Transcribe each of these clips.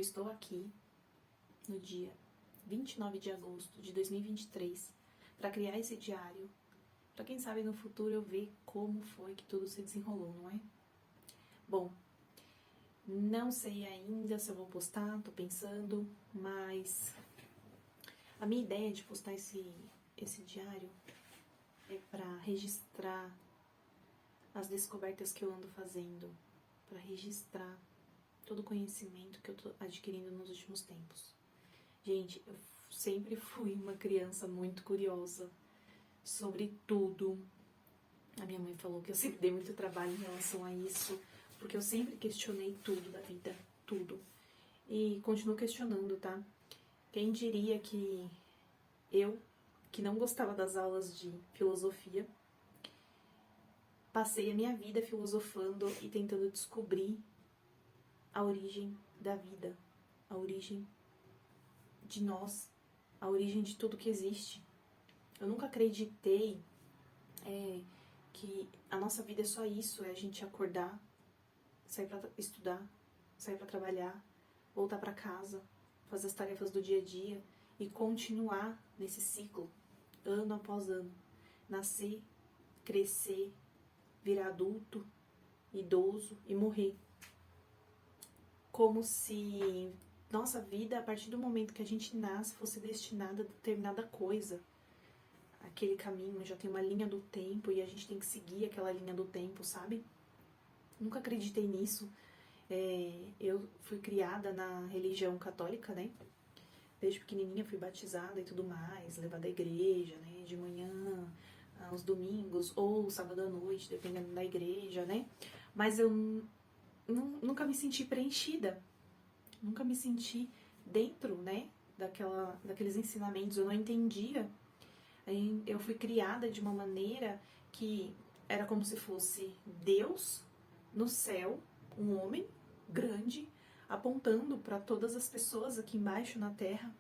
eu estou aqui no dia 29 de agosto de 2023 para criar esse diário, para quem sabe no futuro eu ver como foi que tudo se desenrolou, não é? Bom, não sei ainda se eu vou postar, tô pensando, mas a minha ideia de postar esse diário é para registrar as descobertas que eu ando fazendo, para registrar todo o conhecimento que eu tô adquirindo nos últimos tempos. Gente, eu sempre fui uma criança muito curiosa sobre tudo. A minha mãe falou que eu sempre dei muito trabalho em relação a isso, porque eu sempre questionei tudo da vida, tudo. E continuo questionando, tá? Quem diria que eu, que não gostava das aulas de filosofia, passei a minha vida filosofando e tentando descobrir a origem da vida, a origem de nós, a origem de tudo que existe. Eu nunca acreditei que a nossa vida é só isso, é a gente acordar, sair pra estudar, sair pra trabalhar, voltar pra casa, fazer as tarefas do dia a dia e continuar nesse ciclo, ano após ano. Nascer, crescer, virar adulto, idoso e morrer. Como se nossa vida, a partir do momento que a gente nasce, fosse destinada a determinada coisa. Aquele caminho já tem uma linha do tempo e a gente tem que seguir aquela linha do tempo, sabe? Nunca acreditei nisso. Eu fui criada na religião católica, né? Desde pequenininha fui batizada e tudo mais, levada à igreja, né? De manhã, aos domingos, ou sábado à noite, dependendo da igreja, né? Mas eu nunca me senti preenchida. Nunca me senti dentro, né? Daqueles ensinamentos. Eu não entendia. Eu fui criada de uma maneira que era como se fosse Deus no céu, um homem grande, apontando para todas as pessoas aqui embaixo na terra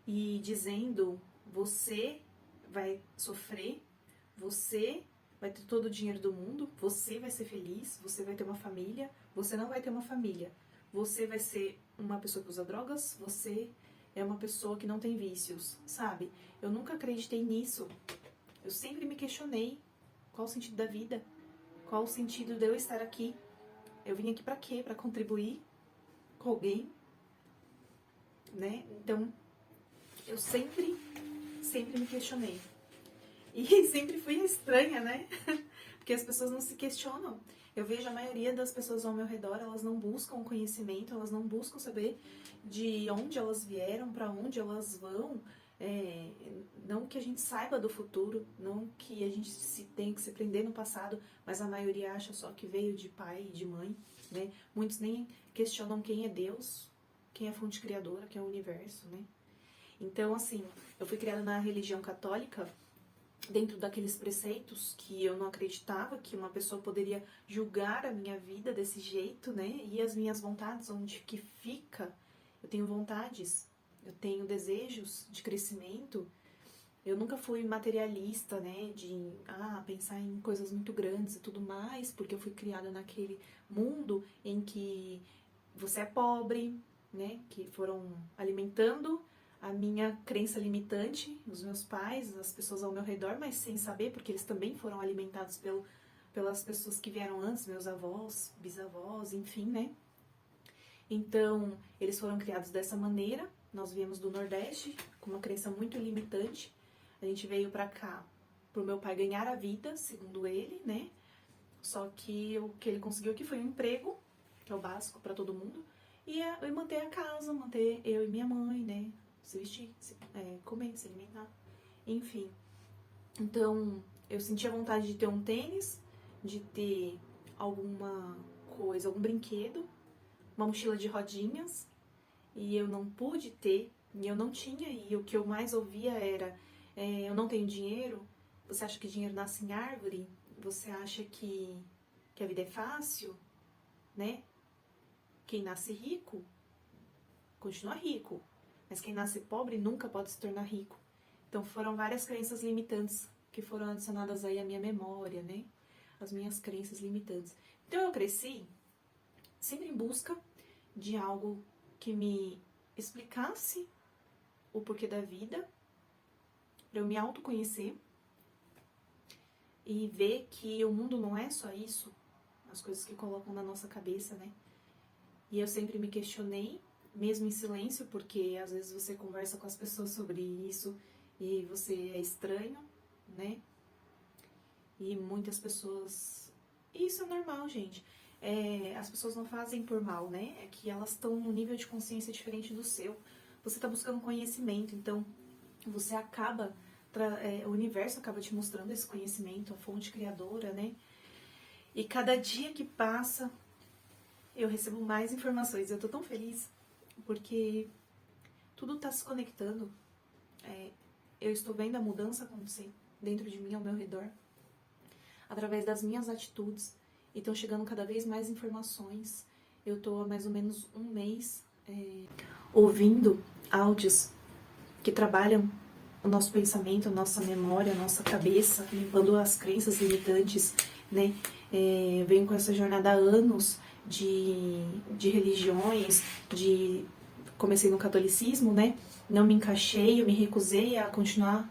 e dizendo: você vai sofrer, você vai ter todo o dinheiro do mundo, você vai ser feliz, você vai ter uma família, você não vai ter uma família, você vai ser uma pessoa que usa drogas, você é uma pessoa que não tem vícios, sabe? Eu nunca acreditei nisso. Eu sempre me questionei qual o sentido da vida, qual o sentido de eu estar aqui. Eu vim aqui pra quê? Pra contribuir com alguém, né? Então, eu sempre me questionei. E sempre fui estranha, né? Porque as pessoas não se questionam. Eu vejo a maioria das pessoas ao meu redor, elas não buscam conhecimento, elas não buscam saber de onde elas vieram, para onde elas vão. Não que a gente saiba do futuro, não que a gente tenha que se prender no passado, mas a maioria acha só que veio de pai e de mãe, né? Muitos nem questionam quem é Deus, quem é a fonte criadora, quem é o universo, né? Então, assim, eu fui criada na religião católica, dentro daqueles preceitos que eu não acreditava que uma pessoa poderia julgar a minha vida desse jeito, né? E as minhas vontades, onde que fica? Eu tenho vontades, eu tenho desejos de crescimento. Eu nunca fui materialista, né? De pensar em coisas muito grandes e tudo mais, porque eu fui criada naquele mundo em que você é pobre, né? Que foram alimentando a minha crença limitante, os meus pais, as pessoas ao meu redor, mas sem saber, porque eles também foram alimentados pelas pessoas que vieram antes, meus avós, bisavós, enfim, né? Então, eles foram criados dessa maneira. Nós viemos do Nordeste, com uma crença muito limitante. A gente veio pra cá pro meu pai ganhar a vida, segundo ele, né? Só que o que ele conseguiu aqui foi um emprego, que é o básico pra todo mundo, e manter a casa, manter eu e minha mãe, né? Se vestir, comer, se alimentar, enfim. Então, eu sentia vontade de ter um tênis, de ter alguma coisa, algum brinquedo, uma mochila de rodinhas, e eu não pude ter, e eu não tinha, e o que eu mais ouvia era: eu não tenho dinheiro, você acha que dinheiro nasce em árvore? Você acha que a vida é fácil, né? Quem nasce rico, continua rico. Mas quem nasce pobre nunca pode se tornar rico. Então foram várias crenças limitantes que foram adicionadas aí à minha memória, né? As minhas crenças limitantes. Então eu cresci sempre em busca de algo que me explicasse o porquê da vida, para eu me autoconhecer e ver que o mundo não é só isso, as coisas que colocam na nossa cabeça, né? E eu sempre me questionei, mesmo em silêncio, porque às vezes você conversa com as pessoas sobre isso e você é estranho, né? E muitas pessoas... E isso é normal, gente. As pessoas não fazem por mal, né? É que elas estão num nível de consciência diferente do seu. Você está buscando conhecimento, então você acaba... o universo acaba te mostrando esse conhecimento, a fonte criadora, né? E cada dia que passa, eu recebo mais informações. Eu tô tão feliz, porque tudo tá se conectando. Eu estou vendo a mudança acontecer dentro de mim, ao meu redor, através das minhas atitudes. E estão chegando cada vez mais informações. Eu tô há mais ou menos um mês ouvindo áudios que trabalham o nosso pensamento, a nossa memória, a nossa cabeça, limpando as crenças limitantes, né? Venho com essa jornada há anos de religiões, comecei no catolicismo, né? Não me encaixei, eu me recusei a continuar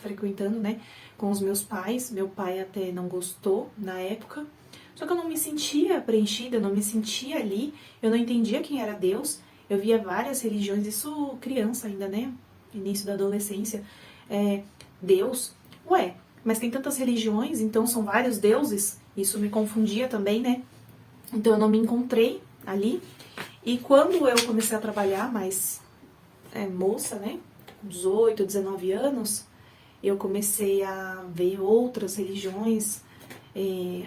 frequentando, né? Com os meus pais. Meu pai até não gostou na época. Só que eu não me sentia preenchida, eu não me sentia ali, eu não entendia quem era Deus. Eu via várias religiões, isso criança ainda, né? Início da adolescência. Deus, ué, mas tem tantas religiões, então são vários deuses. Isso me confundia também, né? Então eu não me encontrei ali. E quando eu comecei a trabalhar mais moça, né? Com 18, 19 anos, eu comecei a ver outras religiões.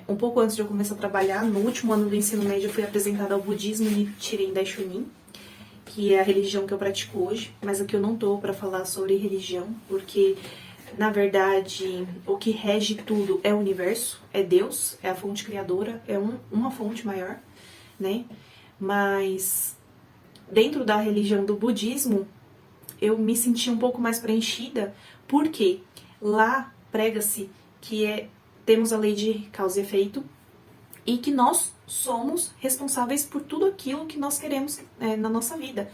Um pouco antes de eu começar a trabalhar, no último ano do ensino médio, eu fui apresentada ao budismo e Nichiren Daishonin, que é a religião que eu pratico hoje. Mas aqui eu não tô para falar sobre religião, porque na verdade o que rege tudo é o universo, é Deus, é a fonte criadora, é uma fonte maior, né? Mas dentro da religião do budismo, eu me senti um pouco mais preenchida, porque lá prega-se que temos a lei de causa e efeito e que nós somos responsáveis por tudo aquilo que nós queremos na nossa vida.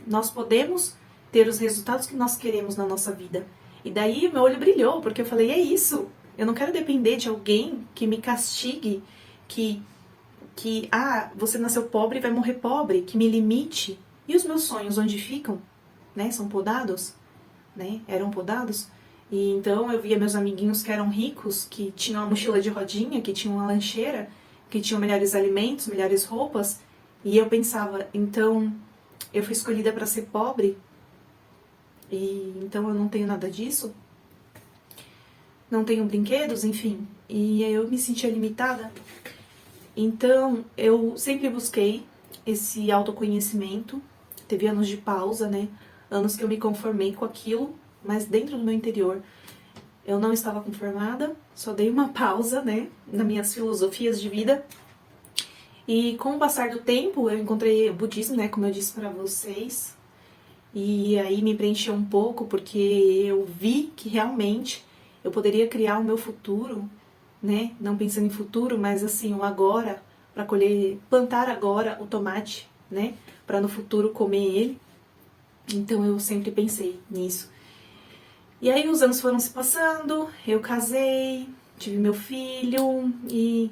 Nós podemos ter os resultados que nós queremos na nossa vida. E daí meu olho brilhou, porque eu falei, é isso. Eu não quero depender de alguém que me castigue, que você nasceu pobre e vai morrer pobre, que me limite. E os meus sonhos, onde ficam? Né? São podados? Né? Eram podados? E então eu via meus amiguinhos que eram ricos, que tinham uma mochila de rodinha, que tinham uma lancheira, que tinham melhores alimentos, melhores roupas. E eu pensava, então eu fui escolhida para ser pobre? E então eu não tenho nada disso? Não tenho brinquedos, enfim. E aí eu me sentia limitada. Então eu sempre busquei esse autoconhecimento. Teve anos de pausa, né? Anos que eu me conformei com aquilo, mas dentro do meu interior eu não estava conformada, só dei uma pausa, né, nas minhas filosofias de vida. E com o passar do tempo, eu encontrei o budismo, né, como eu disse para vocês, e aí me preencheu um pouco, porque eu vi que realmente eu poderia criar o meu futuro, né, não pensando em futuro, mas assim, o agora, para colher, plantar agora o tomate, né, para no futuro comer ele. Então eu sempre pensei nisso. E aí os anos foram se passando, eu casei, tive meu filho e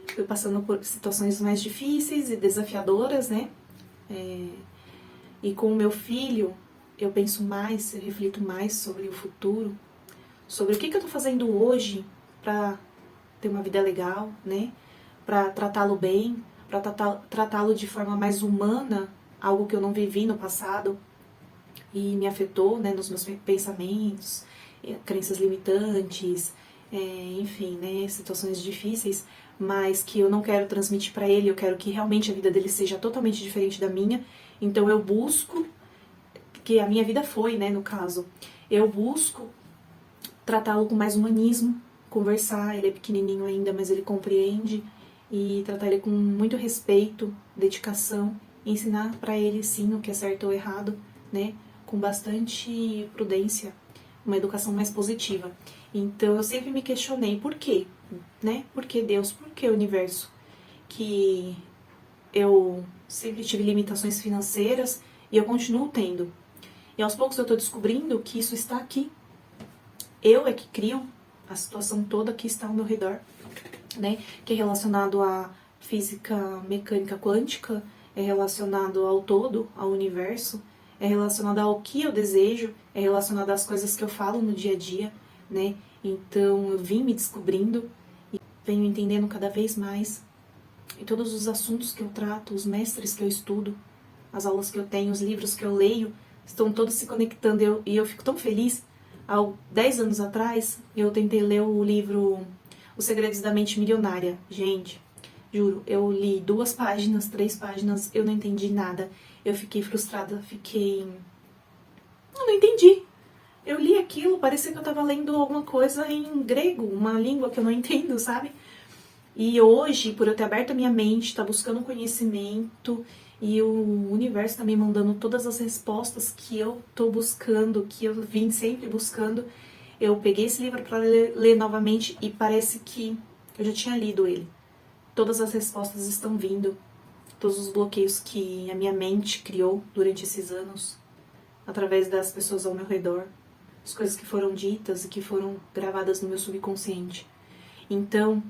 fui passando por situações mais difíceis e desafiadoras, né? E com o meu filho eu penso mais, eu reflito mais sobre o futuro, sobre o que eu tô fazendo hoje pra ter uma vida legal, né? Pra tratá-lo bem, pra tratá-lo de forma mais humana, algo que eu não vivi no passado e me afetou, né, nos meus pensamentos, crenças limitantes, enfim, né, situações difíceis, mas que eu não quero transmitir para ele, eu quero que realmente a vida dele seja totalmente diferente da minha. Então eu busco, que a minha vida foi, né, no caso, eu busco tratá-lo com mais humanismo, conversar, ele é pequenininho ainda, mas ele compreende, e tratar ele com muito respeito, dedicação, e ensinar para ele sim o que é certo ou errado, né, com bastante prudência, uma educação mais positiva. Então eu sempre me questionei por quê, né? Por que Deus? Por que o universo? Que eu sempre tive limitações financeiras e eu continuo tendo. E aos poucos eu tô descobrindo que isso está aqui. Eu é que crio a situação toda que está ao meu redor, né? Que é relacionado à física mecânica quântica, é relacionado ao todo, ao universo, é relacionado ao que eu desejo, é relacionado às coisas que eu falo no dia a dia, né? Então eu vim me descobrindo e venho entendendo cada vez mais. E todos os assuntos que eu trato, os mestres que eu estudo, as aulas que eu tenho, os livros que eu leio, estão todos se conectando e eu fico tão feliz. Há 10 anos atrás, eu tentei ler o livro Os Segredos da Mente Milionária. Gente, juro, eu li 2 páginas, 3 páginas, eu não entendi nada. Eu fiquei frustrada, eu não entendi. Eu li aquilo, parecia que eu tava lendo alguma coisa em grego, uma língua que eu não entendo, sabe? E hoje, por eu ter aberto a minha mente, tá buscando conhecimento e o universo tá me mandando todas as respostas que eu tô buscando, que eu vim sempre buscando, eu peguei esse livro para ler novamente e parece que eu já tinha lido ele. Todas as respostas estão vindo, todos os bloqueios que a minha mente criou durante esses anos, através das pessoas ao meu redor, as coisas que foram ditas e que foram gravadas no meu subconsciente. Então,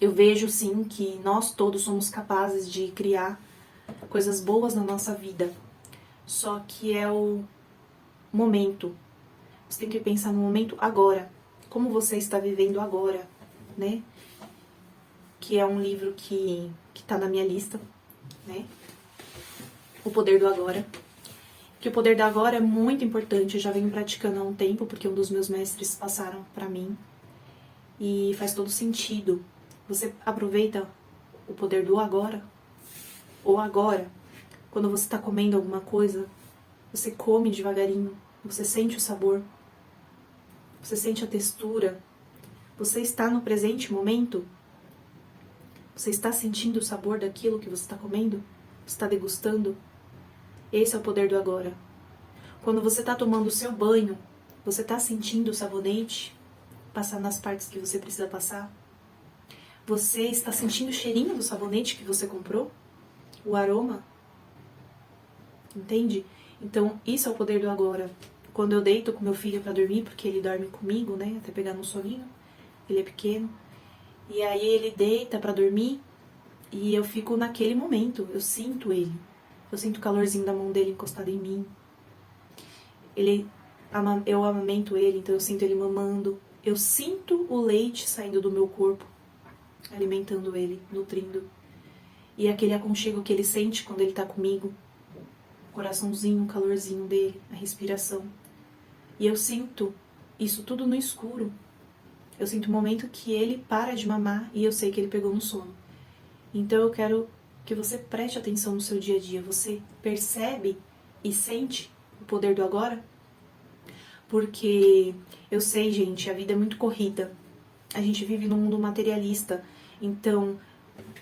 eu vejo sim que nós todos somos capazes de criar coisas boas na nossa vida. Só que é o momento. Você tem que pensar no momento agora. Como você está vivendo agora, né? Que é um livro que tá na minha lista, né? O Poder do Agora. Que o Poder do Agora é muito importante. Eu já venho praticando há um tempo, porque um dos meus mestres passaram para mim. E faz todo sentido. Você aproveita o poder do agora, ou agora, quando você está comendo alguma coisa, você come devagarinho, você sente o sabor, você sente a textura, você está no presente momento, você está sentindo o sabor daquilo que você está comendo, você está degustando. Esse é o poder do agora. Quando você está tomando o seu banho, você está sentindo o sabonete passar nas partes que você precisa passar. Você está sentindo o cheirinho do sabonete que você comprou? O aroma? Entende? Então, isso é o poder do agora. Quando eu deito com meu filho para dormir, porque ele dorme comigo, né? Até pegar no soninho. Ele é pequeno. E aí ele deita para dormir e eu fico naquele momento. Eu sinto ele. Eu sinto o calorzinho da mão dele encostado em mim. Eu amamento ele, então eu sinto ele mamando. Eu sinto o leite saindo do meu corpo, alimentando ele, nutrindo. E aquele aconchego que ele sente quando ele tá comigo, o coraçãozinho, o calorzinho dele, a respiração. E eu sinto isso tudo no escuro. Eu sinto o momento que ele para de mamar e eu sei que ele pegou no sono. Então eu quero que você preste atenção no seu dia a dia. Você percebe e sente o poder do agora? Porque eu sei, gente, a vida é muito corrida. A gente vive num mundo materialista. Então,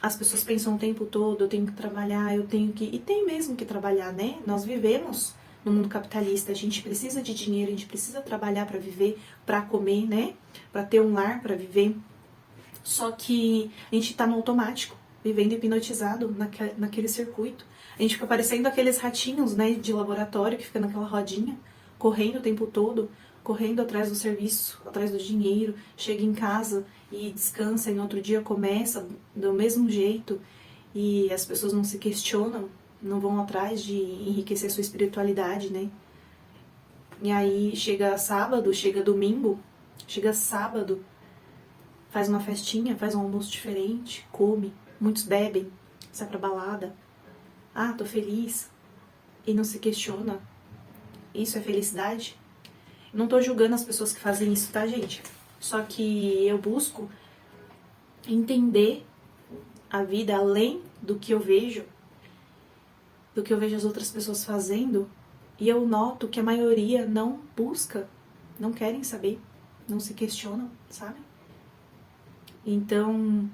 as pessoas pensam o tempo todo, eu tenho que trabalhar, eu tenho que... E tem mesmo que trabalhar, né? Nós vivemos no mundo capitalista, a gente precisa de dinheiro, a gente precisa trabalhar para viver, para comer, né? Para ter um lar, para viver. Só que a gente tá no automático, vivendo hipnotizado naquele circuito. A gente fica parecendo aqueles ratinhos, né, de laboratório, que fica naquela rodinha, correndo o tempo todo, correndo atrás do serviço, atrás do dinheiro, chega em casa e descansa e no outro dia começa do mesmo jeito e as pessoas não se questionam, não vão atrás de enriquecer sua espiritualidade, né? E aí chega sábado, chega domingo, chega sábado, faz uma festinha, faz um almoço diferente, come, muitos bebem, sai pra balada. Ah, tô feliz. E não se questiona. Isso é felicidade? Não tô julgando as pessoas que fazem isso, tá, gente? Só que eu busco entender a vida além do que eu vejo as outras pessoas fazendo, e eu noto que a maioria não busca, não querem saber, não se questionam, sabe? Então,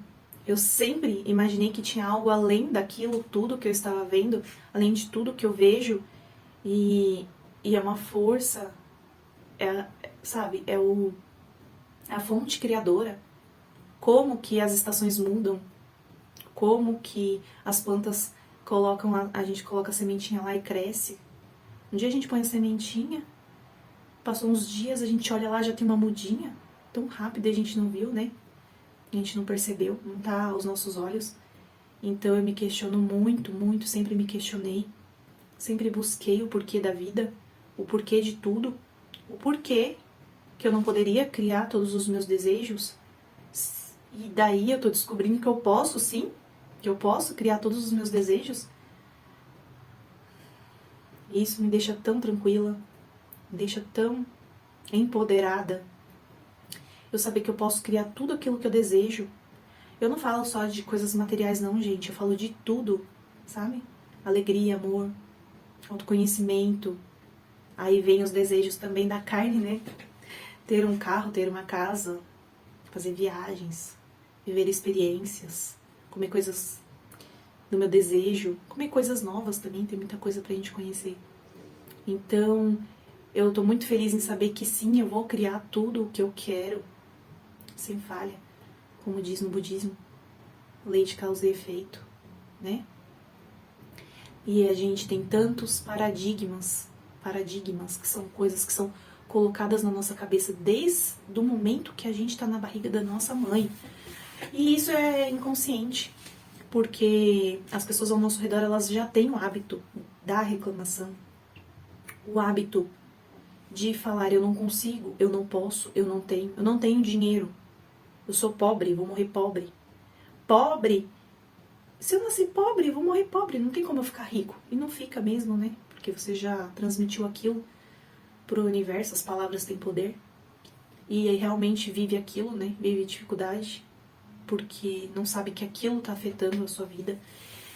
eu sempre imaginei que tinha algo além daquilo tudo que eu estava vendo, além de tudo que eu vejo, e é uma força, sabe, é a fonte criadora. Como que as estações mudam, como que as plantas colocam, a gente coloca a sementinha lá e cresce. Um dia a gente põe a sementinha, passou uns dias, a gente olha lá, já tem uma mudinha, tão rápido e a gente não viu, né? A gente não percebeu, não tá aos nossos olhos. Então eu me questiono muito, muito, sempre me questionei, sempre busquei o porquê da vida, o porquê de tudo, o porquê que eu não poderia criar todos os meus desejos. E daí eu tô descobrindo que eu posso sim, que eu posso criar todos os meus desejos. E isso me deixa tão tranquila, me deixa tão empoderada. Eu saber que eu posso criar tudo aquilo que eu desejo. Eu não falo só de coisas materiais não, gente, eu falo de tudo, sabe? Alegria, amor, autoconhecimento. Aí vem os desejos também da carne, né? Ter um carro, ter uma casa, fazer viagens, viver experiências, comer coisas do meu desejo, comer coisas novas também, tem muita coisa pra gente conhecer. Então, eu tô muito feliz em saber que sim, eu vou criar tudo o que eu quero, sem falha, como diz no budismo, lei de causa e efeito, né? E a gente tem tantos paradigmas que são coisas que são colocadas na nossa cabeça desde o momento que a gente tá na barriga da nossa mãe. E isso é inconsciente, porque as pessoas ao nosso redor, elas já têm o hábito da reclamação, o hábito de falar eu não consigo, eu não posso, eu não tenho dinheiro, eu sou pobre, vou morrer pobre. Pobre? Se eu nasci pobre, eu vou morrer pobre, não tem como eu ficar rico. E não fica mesmo, né? Porque você já transmitiu aquilo pro universo, as palavras têm poder. E aí realmente vive aquilo, né? Vive dificuldade, porque não sabe que aquilo tá afetando a sua vida.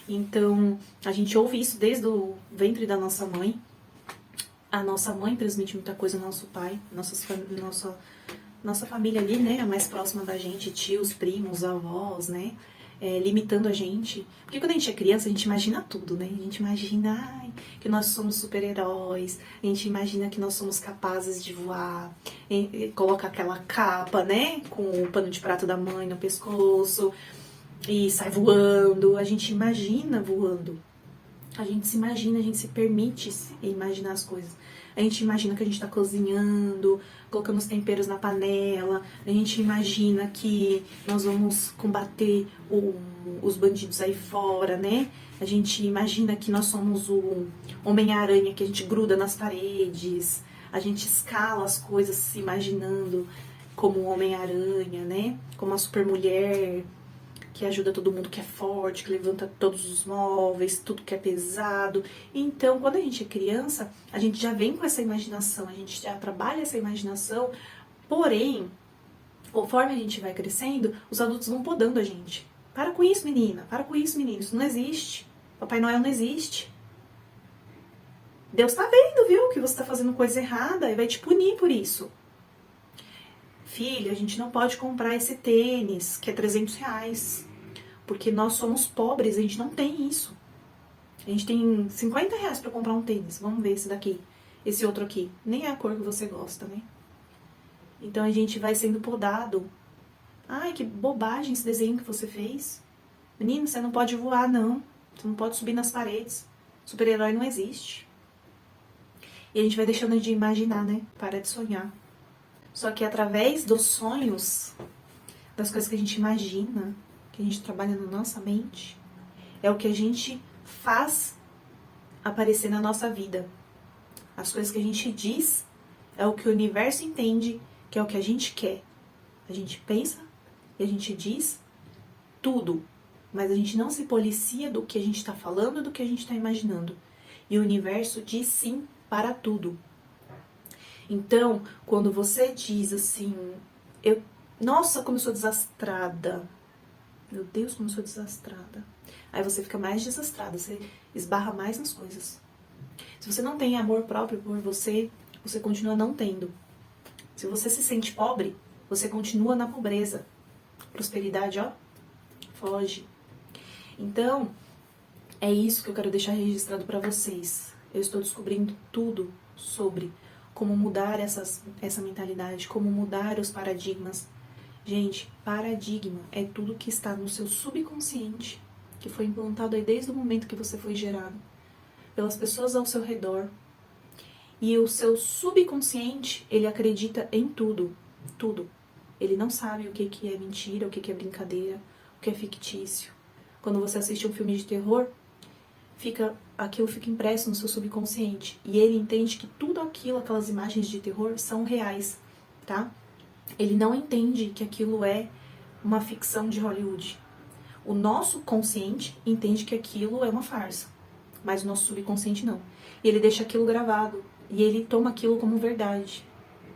Então, a gente ouve isso desde o ventre da nossa mãe. A nossa mãe transmite muita coisa ao nosso pai, nossa família ali, né, a mais próxima da gente, tios, primos, avós, né, limitando a gente. Porque quando a gente é criança, a gente imagina tudo, né, a gente imagina que nós somos super-heróis, a gente imagina que nós somos capazes de voar, coloca aquela capa, né, com o pano de prato da mãe no pescoço e sai voando, a gente imagina voando. A gente se imagina, a gente se permite imaginar as coisas. A gente imagina que a gente tá cozinhando, colocando os temperos na panela. A gente imagina que nós vamos combater os bandidos aí fora, né? A gente imagina que nós somos o Homem-Aranha, que a gente gruda nas paredes. A gente escala as coisas se imaginando como o Homem-Aranha, né? Como a Supermulher, que ajuda todo mundo que é forte, que levanta todos os móveis, tudo que é pesado. Então, quando a gente é criança, a gente já vem com essa imaginação, a gente já trabalha essa imaginação, porém, conforme a gente vai crescendo, os adultos vão podando a gente. Para com isso, menina, para com isso, menino, isso não existe. Papai Noel não existe. Deus tá vendo, viu, que você tá fazendo coisa errada e vai te punir por isso. Filha, a gente não pode comprar esse tênis, que é R$300, porque nós somos pobres, a gente não tem isso. A gente tem R$50 pra comprar um tênis, vamos ver esse daqui, esse outro aqui. Nem é a cor que você gosta, né? Então a gente vai sendo podado. Ai, que bobagem esse desenho que você fez. Menino, você não pode voar, não. Você não pode subir nas paredes. Super-herói não existe. E a gente vai deixando de imaginar, né? Para de sonhar. Só que através dos sonhos, das coisas que a gente imagina, que a gente trabalha na nossa mente, é o que a gente faz aparecer na nossa vida. As coisas que a gente diz é o que o universo entende que é o que a gente quer. A gente pensa e a gente diz tudo, mas a gente não se policia do que a gente está falando, do que a gente está imaginando. E o universo diz sim para tudo. Então, quando você diz assim, nossa, como eu sou desastrada. Meu Deus, como eu sou desastrada. Aí você fica mais desastrada, você esbarra mais nas coisas. Se você não tem amor próprio por você, você continua não tendo. Se você se sente pobre, você continua na pobreza. Prosperidade, ó, foge. Então, é isso que eu quero deixar registrado para vocês. Eu estou descobrindo tudo sobre como mudar essa mentalidade, como mudar os paradigmas. Gente, paradigma é tudo que está no seu subconsciente que foi implantado aí desde o momento que você foi gerado, pelas pessoas ao seu redor. E o seu subconsciente, ele acredita em tudo, tudo. Ele não sabe o que é mentira, o que é brincadeira, o que é fictício. Quando você assiste um filme de terror, aquilo fica impresso no seu subconsciente. E ele entende que tudo aquilo, aquelas imagens de terror, são reais, tá? Ele não entende que aquilo é uma ficção de Hollywood. O nosso consciente entende que aquilo é uma farsa, mas o nosso subconsciente não. E ele deixa aquilo gravado, e ele toma aquilo como verdade,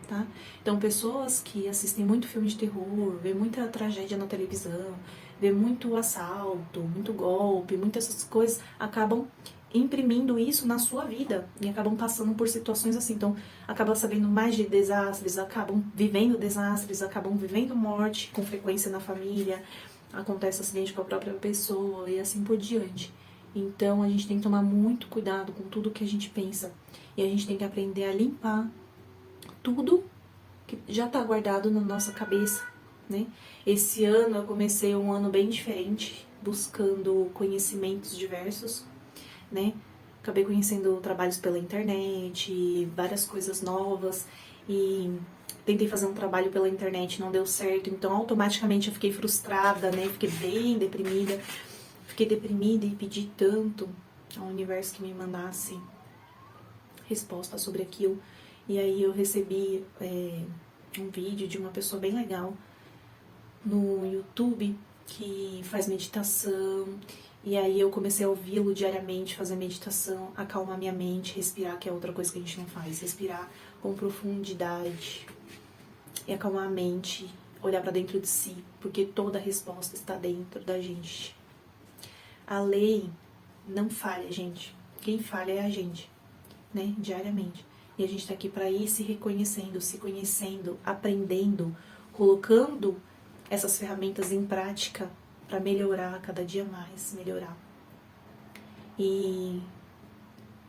tá? Então, pessoas que assistem muito filme de terror, vê muita tragédia na televisão, vê muito assalto, muito golpe, muitas essas coisas, acabam imprimindo isso na sua vida e acabam passando por situações assim. Então, acabam sabendo mais de desastres, acabam vivendo desastres, acabam vivendo morte com frequência na família, acontece acidente com a própria pessoa e assim por diante. Então, a gente tem que tomar muito cuidado com tudo que a gente pensa e a gente tem que aprender a limpar tudo que já está guardado na nossa cabeça, né? Esse ano eu comecei um ano bem diferente, buscando conhecimentos diversos, né? Acabei conhecendo trabalhos pela internet, várias coisas novas, e tentei fazer um trabalho pela internet, não deu certo, então automaticamente eu fiquei frustrada, né? Fiquei bem deprimida, e pedi tanto ao universo que me mandasse resposta sobre aquilo. E aí eu recebi um vídeo de uma pessoa bem legal no YouTube que faz meditação. E aí eu comecei a ouvi-lo diariamente, fazer meditação, acalmar minha mente, respirar, que é outra coisa que a gente não faz. Respirar com profundidade e acalmar a mente, olhar para dentro de si, porque toda a resposta está dentro da gente. A lei não falha, gente. Quem falha é a gente, né? Diariamente. E a gente está aqui para ir se reconhecendo, se conhecendo, aprendendo, colocando essas ferramentas em prática para melhorar cada dia mais, melhorar. E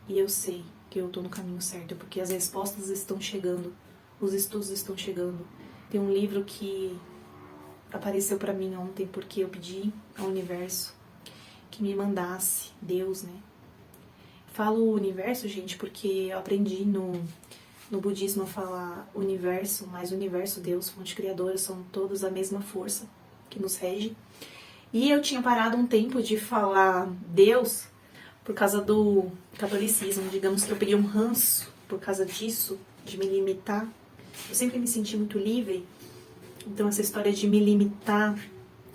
eu sei que eu estou no caminho certo, porque as respostas estão chegando, os estudos estão chegando. Tem um livro que apareceu para mim ontem, porque eu pedi ao universo que me mandasse, Deus, né? Falo universo, gente, porque eu aprendi no budismo a falar universo, mas universo, Deus, fonte criadora, são todos a mesma força que nos rege. E eu tinha parado um tempo de falar Deus por causa do catolicismo. Digamos que eu peguei um ranço por causa disso, de me limitar. Eu sempre me senti muito livre, então essa história de me limitar,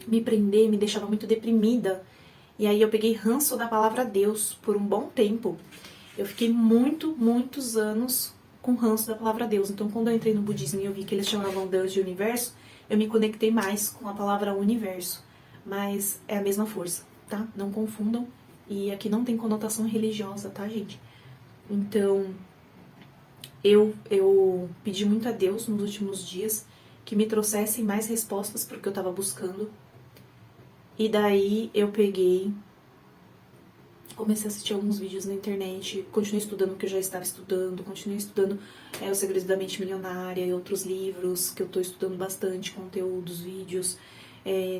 me prender, me deixava muito deprimida. E aí eu peguei ranço da palavra Deus por um bom tempo. Eu fiquei muitos anos com ranço da palavra Deus. Então, quando eu entrei no budismo e eu vi que eles chamavam Deus de universo, eu me conectei mais com a palavra universo. Mas é a mesma força, tá? Não confundam. E aqui não tem conotação religiosa, tá, gente? Então, eu pedi muito a Deus nos últimos dias que me trouxessem mais respostas para o que eu estava buscando. E daí eu comecei a assistir alguns vídeos na internet, continuei estudando o que eu já estava estudando, continuei estudando Os Segredos da Mente Milionária e outros livros que eu estou estudando bastante, conteúdos, vídeos.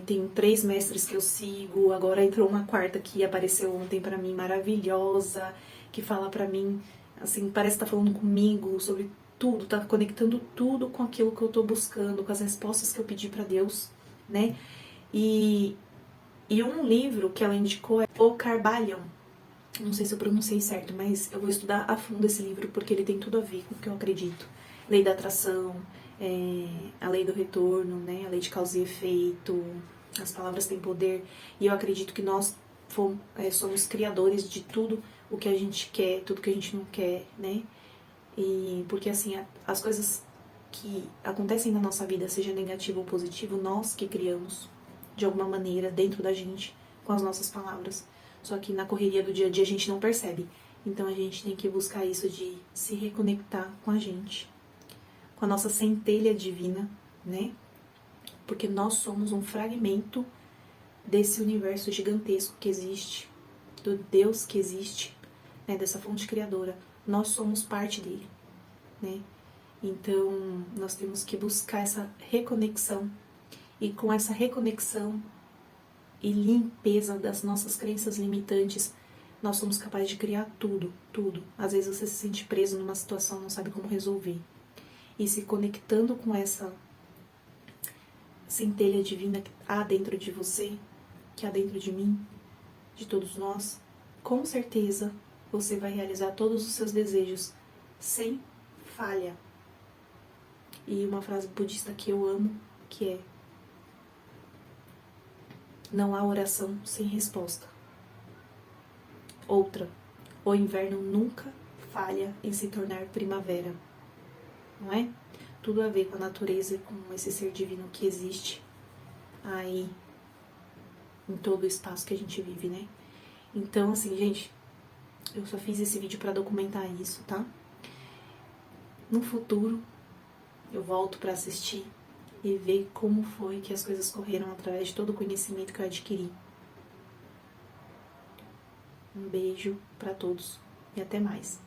Tenho 3 mestres que eu sigo, agora entrou uma 4ª que apareceu ontem pra mim, maravilhosa, que fala pra mim, assim, parece que tá falando comigo sobre tudo, tá conectando tudo com aquilo que eu tô buscando, com as respostas que eu pedi pra Deus, né? E um livro que ela indicou é O Carbalion. Não sei se eu pronunciei certo, mas eu vou estudar a fundo esse livro porque ele tem tudo a ver com o que eu acredito. Lei da atração, a lei do retorno, né? A lei de causa e efeito, as palavras têm poder. E eu acredito que nós somos criadores de tudo o que a gente quer, tudo que a gente não quer, né? E porque assim, as coisas que acontecem na nossa vida, seja negativo ou positivo, nós que criamos de alguma maneira dentro da gente com as nossas palavras. Só que na correria do dia a dia a gente não percebe. Então a gente tem que buscar isso de se reconectar com a gente, com a nossa centelha divina, né? Porque nós somos um fragmento desse universo gigantesco que existe, do Deus que existe, né? Dessa fonte criadora. Nós somos parte dele, né? Então nós temos que buscar essa reconexão. E com essa reconexão e limpeza das nossas crenças limitantes, nós somos capazes de criar tudo, tudo. Às vezes você se sente preso numa situação, não sabe como resolver. E se conectando com essa centelha divina que há dentro de você, que há dentro de mim, de todos nós, com certeza você vai realizar todos os seus desejos sem falha. E uma frase budista que eu amo, que é: não há oração sem resposta. Outra: o inverno nunca falha em se tornar primavera. Não é? Tudo a ver com a natureza e com esse ser divino que existe aí em todo o espaço que a gente vive, né? Então, assim, gente, eu só fiz esse vídeo pra documentar isso, tá? No futuro, eu volto pra assistir e ver como foi que as coisas correram através de todo o conhecimento que eu adquiri. Um beijo pra todos e até mais.